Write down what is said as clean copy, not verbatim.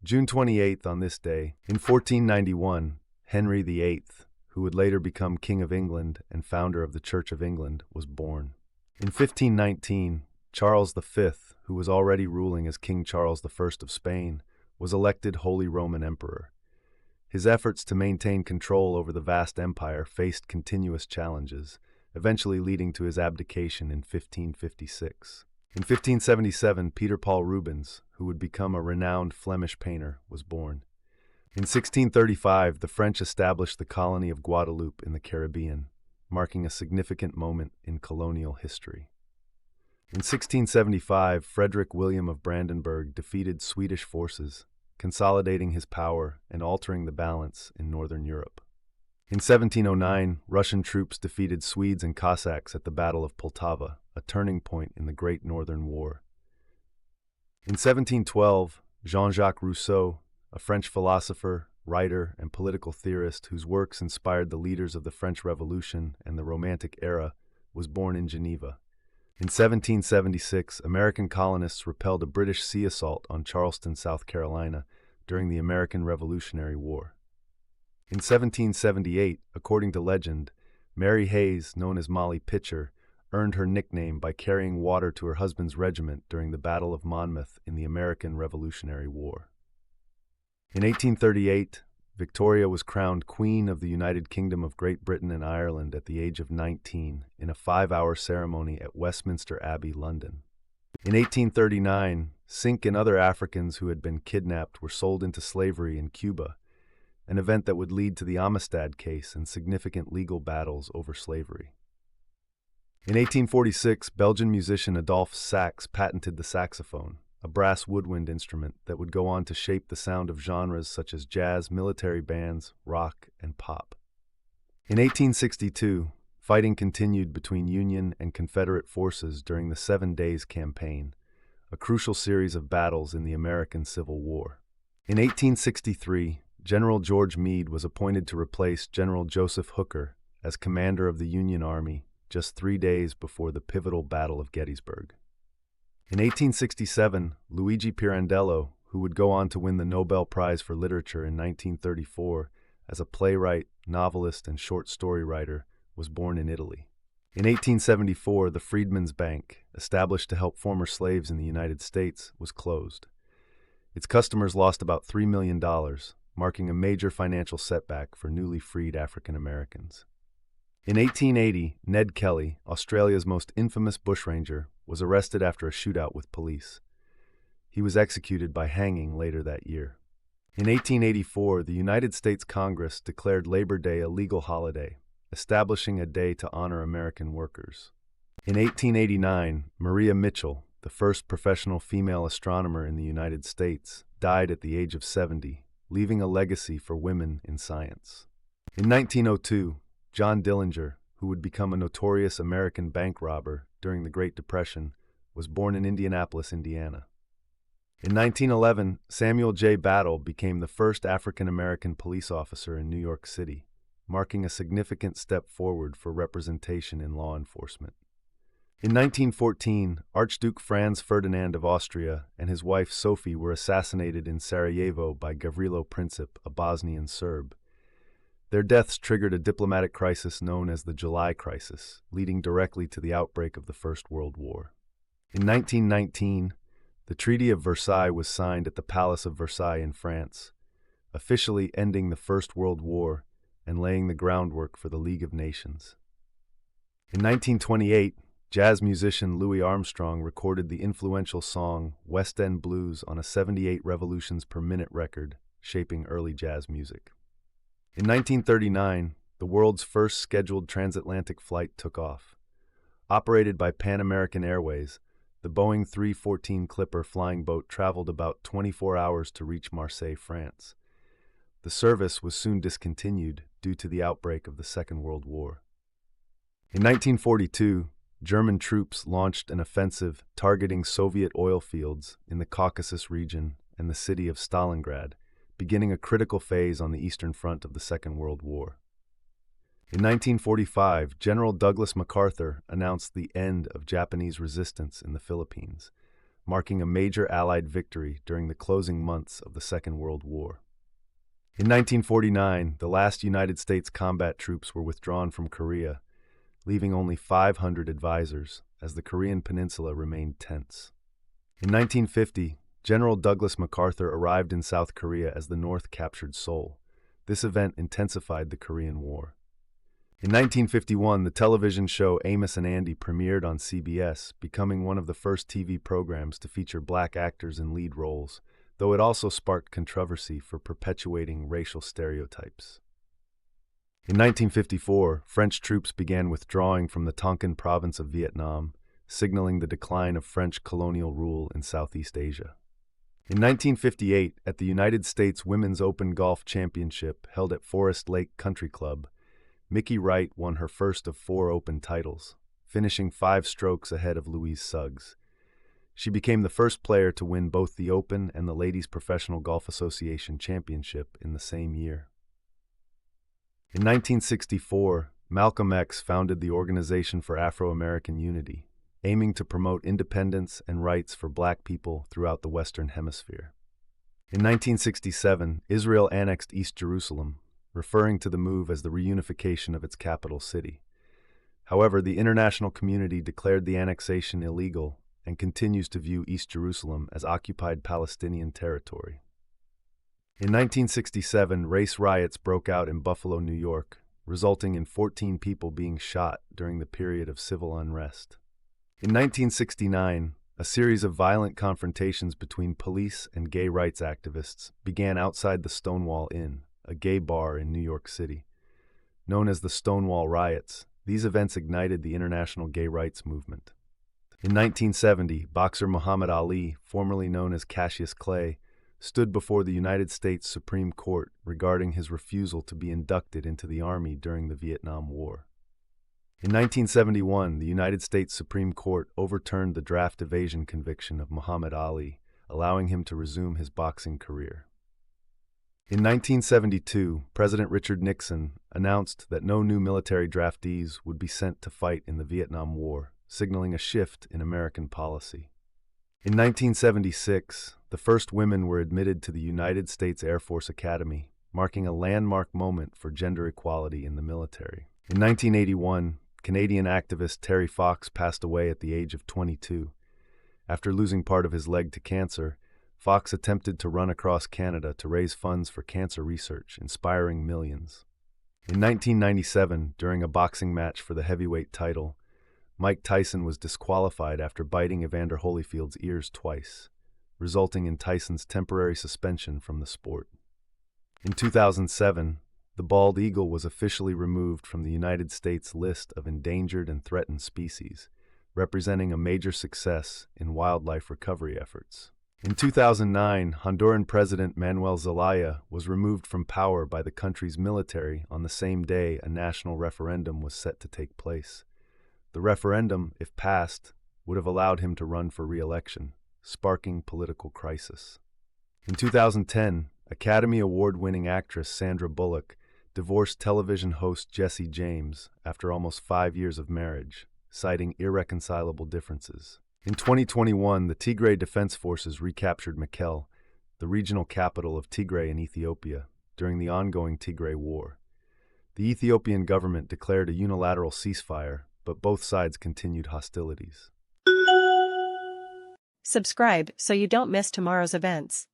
June 28th, on this day, in 1491, Henry VIII, who would later become King of England and founder of the Church of England, was born. In 1519, Charles V, who was already ruling as King Charles I of Spain, was elected Holy Roman Emperor. His efforts to maintain control over the vast empire faced continuous challenges, eventually leading to his abdication in 1556. In 1577, Peter Paul Rubens, who would become a renowned Flemish painter, was born. In 1635, the French established the colony of Guadeloupe in the Caribbean, marking a significant moment in colonial history. In 1675, Frederick William of Brandenburg defeated Swedish forces, consolidating his power and altering the balance in northern Europe. In 1709, Russian troops defeated Swedes and Cossacks at the Battle of Poltava, a turning point in the Great Northern War. In 1712, Jean-Jacques Rousseau, a French philosopher, writer, and political theorist whose works inspired the leaders of the French Revolution and the Romantic era, was born in Geneva. In 1776, American colonists repelled a British sea assault on Charleston, South Carolina, during the American Revolutionary War. In 1778, according to legend, Mary Hayes, known as Molly Pitcher, earned her nickname by carrying water to her husband's regiment during the Battle of Monmouth in the American Revolutionary War. In 1838, Victoria was crowned Queen of the United Kingdom of Great Britain and Ireland at the age of 19 in a 5-hour ceremony at Westminster Abbey, London. In 1839, Cinque and other Africans who had been kidnapped were sold into slavery in Cuba, an event that would lead to the Amistad case and significant legal battles over slavery. In 1846, Belgian musician Adolphe Sax patented the saxophone, a brass woodwind instrument that would go on to shape the sound of genres such as jazz, military bands, rock, and pop. In 1862, fighting continued between Union and Confederate forces during the 7 Days Campaign, a crucial series of battles in the American Civil War. In 1863, General George Meade was appointed to replace General Joseph Hooker as commander of the Union Army just 3 days before the pivotal Battle of Gettysburg. In 1867, Luigi Pirandello, who would go on to win the Nobel Prize for Literature in 1934 as a playwright, novelist, and short story writer, was born in Italy. In 1874, the Freedmen's Bank, established to help former slaves in the United States, was closed. Its customers lost about $3 million, marking a major financial setback for newly freed African Americans. In 1880, Ned Kelly, Australia's most infamous bushranger, was arrested after a shootout with police. He was executed by hanging later that year. In 1884, the United States Congress declared Labor Day a legal holiday, establishing a day to honor American workers. In 1889, Maria Mitchell, the first professional female astronomer in the United States, died at the age of 70, leaving a legacy for women in science. In 1902, John Dillinger, who would become a notorious American bank robber during the Great Depression, was born in Indianapolis, Indiana. In 1911, Samuel J. Battle became the first African-American police officer in New York City, marking a significant step forward for representation in law enforcement. In 1914, Archduke Franz Ferdinand of Austria and his wife Sophie were assassinated in Sarajevo by Gavrilo Princip, a Bosnian Serb. Their deaths triggered a diplomatic crisis known as the July Crisis, leading directly to the outbreak of the First World War. In 1919, the Treaty of Versailles was signed at the Palace of Versailles in France, officially ending the First World War and laying the groundwork for the League of Nations. In 1928, jazz musician Louis Armstrong recorded the influential song West End Blues on a 78 revolutions per minute record, shaping early jazz music. In 1939, the world's first scheduled transatlantic flight took off. Operated by Pan American Airways, the Boeing 314 Clipper flying boat traveled about 24 hours to reach Marseille, France. The service was soon discontinued due to the outbreak of the Second World War. In 1942, German troops launched an offensive targeting Soviet oil fields in the Caucasus region and the city of Stalingrad, beginning a critical phase on the Eastern Front of the Second World War. In 1945, General Douglas MacArthur announced the end of Japanese resistance in the Philippines, marking a major Allied victory during the closing months of the Second World War. In 1949, the last United States combat troops were withdrawn from Korea, leaving only 500 advisors as the Korean peninsula remained tense. In 1950, General Douglas MacArthur arrived in South Korea as the North captured Seoul. This event intensified the Korean War. In 1951, the television show Amos and Andy premiered on CBS, becoming one of the first TV programs to feature black actors in lead roles, though it also sparked controversy for perpetuating racial stereotypes. In 1954, French troops began withdrawing from the Tonkin province of Vietnam, signaling the decline of French colonial rule in Southeast Asia. In 1958, at the United States Women's Open Golf Championship held at Forest Lake Country Club, Mickey Wright won her first of 4 Open titles, finishing 5 strokes ahead of Louise Suggs. She became the first player to win both the Open and the Ladies Professional Golf Association Championship in the same year. In 1964, Malcolm X founded the Organization for Afro-American Unity, aiming to promote independence and rights for black people throughout the Western Hemisphere. In 1967, Israel annexed East Jerusalem, referring to the move as the reunification of its capital city. However, the international community declared the annexation illegal and continues to view East Jerusalem as occupied Palestinian territory. In 1967, race riots broke out in Buffalo, New York, resulting in 14 people being shot during the period of civil unrest. In 1969, a series of violent confrontations between police and gay rights activists began outside the Stonewall Inn, a gay bar in New York City. Known as the Stonewall Riots, these events ignited the international gay rights movement. In 1970, boxer Muhammad Ali, formerly known as Cassius Clay, stood before the United States Supreme Court regarding his refusal to be inducted into the Army during the Vietnam War. In 1971, the United States Supreme Court overturned the draft evasion conviction of Muhammad Ali, allowing him to resume his boxing career. In 1972, President Richard Nixon announced that no new military draftees would be sent to fight in the Vietnam War, signaling a shift in American policy. In 1976, the first women were admitted to the United States Air Force Academy, marking a landmark moment for gender equality in the military. In 1981, Canadian activist Terry Fox passed away at the age of 22. After losing part of his leg to cancer, Fox attempted to run across Canada to raise funds for cancer research, inspiring millions. In 1997, during a boxing match for the heavyweight title, Mike Tyson was disqualified after biting Evander Holyfield's ears twice, resulting in Tyson's temporary suspension from the sport. In 2007, the bald eagle was officially removed from the United States list of endangered and threatened species, representing a major success in wildlife recovery efforts. In 2009, Honduran President Manuel Zelaya was removed from power by the country's military on the same day a national referendum was set to take place. The referendum, if passed, would have allowed him to run for re-election, sparking political crisis. In 2010, Academy Award-winning actress Sandra Bullock divorced television host Jesse James after almost 5 years of marriage, citing irreconcilable differences. In 2021, the Tigray Defense Forces recaptured Mekelle, the regional capital of Tigray in Ethiopia, during the ongoing Tigray War. The Ethiopian government declared a unilateral ceasefire, but both sides continued hostilities. Subscribe so you don't miss tomorrow's events.